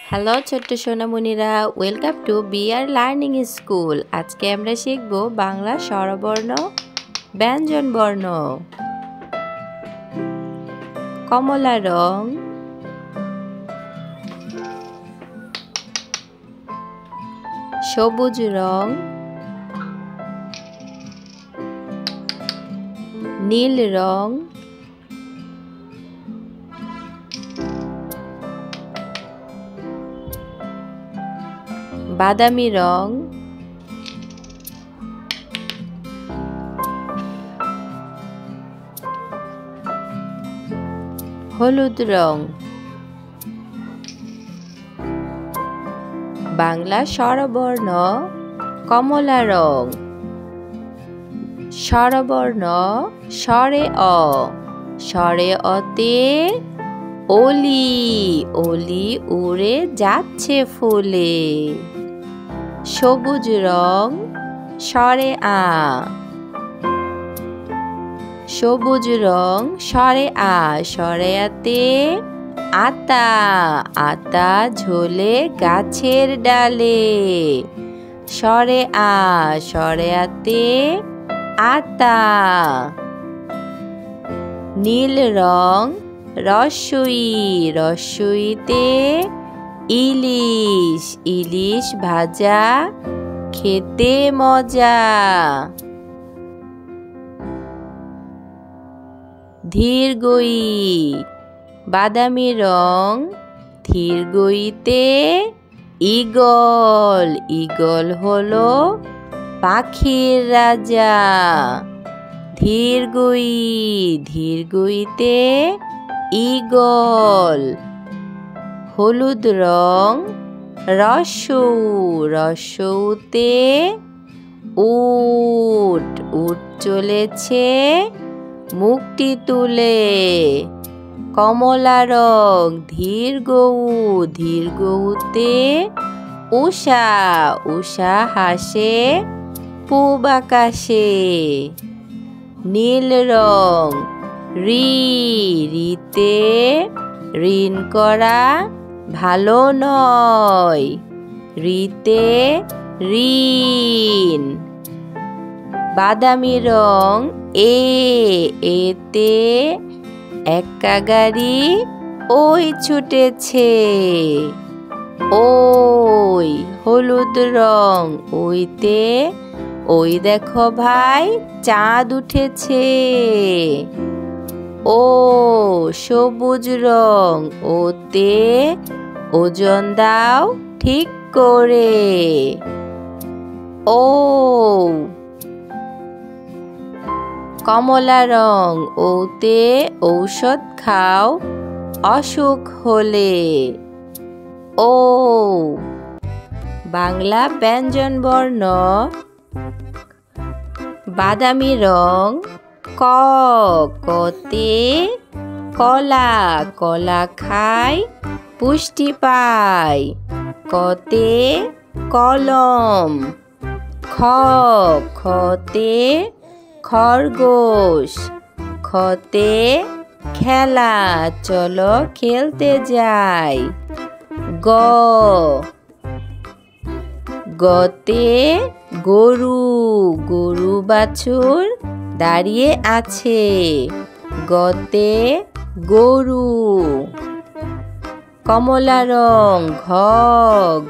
Hello ছোট্ট সোনামণিরা, welcome to BR learning school. আজকে আমরা শিখব বাংলা স্বরবর্ণ ব্যঞ্জন বর্ণ। কমলা রং, সবুজ রং, নীল রং, বাদামি রং, হলুদ রং। বাংলা স্বরবর্ণ কমলা রং। স্বরবর্ণ স্বরে অ, স্বরে অতে অলি, অলি উড়ে যাচ্ছে ফুলে। সবুজ রং স্বরে আ, সবুজ রং স্বরে আ, স্বরে আতে আতা, আতা ঝোলে গাছের ডালে। স্বরে আ, স্বরে আতে আতা। নীল রং রস্যই, রস্যইতে ইলিশ, ইলিশ ভাজা খেতে মজা। ধীরগই বাদামি রং, ধীরগইতে ঈগল, ঈগল হলো পাখির রাজা। ধীরগই, ধীরগইতে ঈগল। হলুদ রং রস্যৌ, রস্যৌতে উট, উট চলেছে মুখটি তুলে। কমলা রং ধীরগৌ, ধীরগৌতে উষা, উষা হাসে পূব আকাশে। নীল রং রি, রিতে ঋণ করা ভালো নয়, রিতে ঋণ। বাদামি রং এ, এতে এক্কা গাড়ি ওই ছুটেছে। ওই হলুদ রং ওইতে ওই দেখো ভাই চাঁদ উঠেছে। ও সবুজ রং ওতে ওজন দাও ঠিক করে। ও কমলা রং ওতে ঔষধ খাও অসুখ হলে। ও বাংলা ব্যঞ্জন বর্ণ বাদামি রং ক, কতে কলা, কলা খাই পুষ্টি পাই। কতে কলম। খ, খতে খরগোশ, খতে খেলা চলো খেলতে যাই। গ, গতে গরু, গরু বাছুর দাঁড়িয়ে আছে। গতে গরু। কমলা রং ঘ,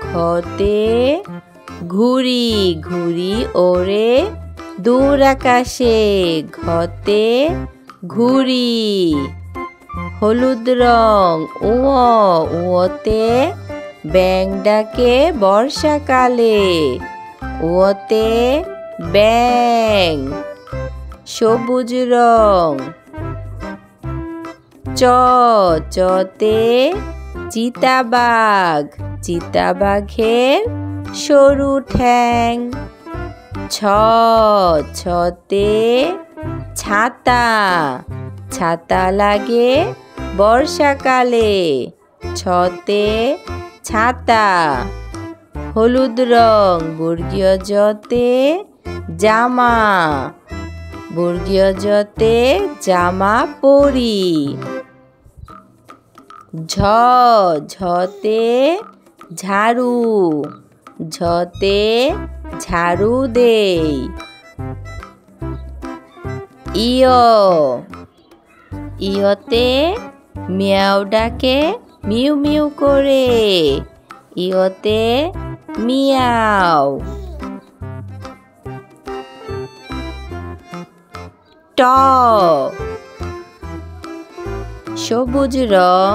ঘতে ঘুড়ি, ঘুড়ি ওড়ে দূর আকাশে। ঘতে ঘুড়ি। হলুদ রং উ, উতে ব্যাঙ ডাকে বর্ষাকালে। উতে ব্যাঙ। সবুজ রং চ, চতে চিতাবাঘ, চিতাবাঘের সরু ঠ্যাং। ছ, ছতে ছাতা, ছাতা লাগে বর্ষাকালে। ছতে ছাতা। হলুদ রং বর্গীয় জতে জামা, বর্গীয় জতে জামা পরি। ঝ, ঝতে ঝাড়ু, ঝতে ঝাড়ু দেই। ইয়, ইয়তে মিয়াও ডাকে মিউ মিউ করে। ইয়তে মিয়াও। ট, সবুজ রং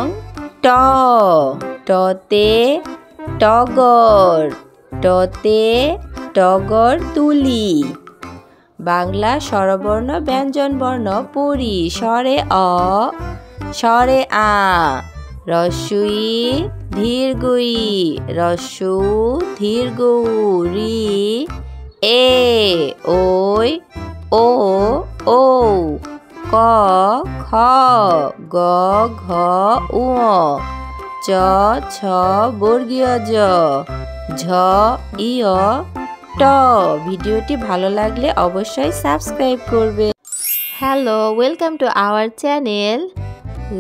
ট, টতে টগর, টতে টগর তুলি। বাংলা স্বরবর্ণ ব্যঞ্জনবর্ণ পড়ি। স্বরে অ, স্বরে আ, রস্যই ধীরগই, রস্যু ধীরগৌ রি, এ ওই ও ও, ক খ গ ঘ উ, চ ছ বর্গীয় জ, ঝ ইয় ট। ভিডিওটি ভালো লাগলে অবশ্যই সাবস্ক্রাইব করবে। Hello, welcome to our channel.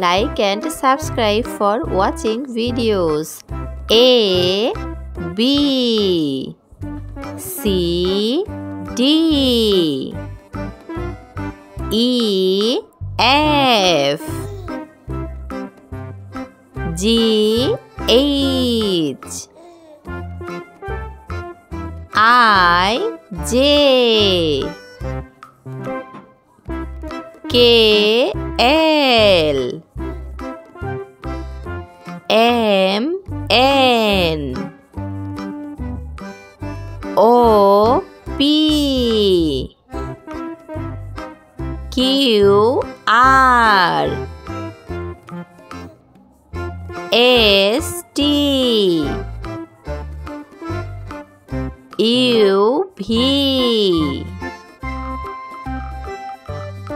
Like and subscribe for watching videos. A B C D, E F, G H, I J, K L, M N, O P, Q R, S T, U V,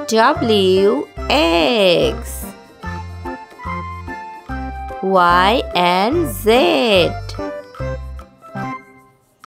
W X, Y and Z.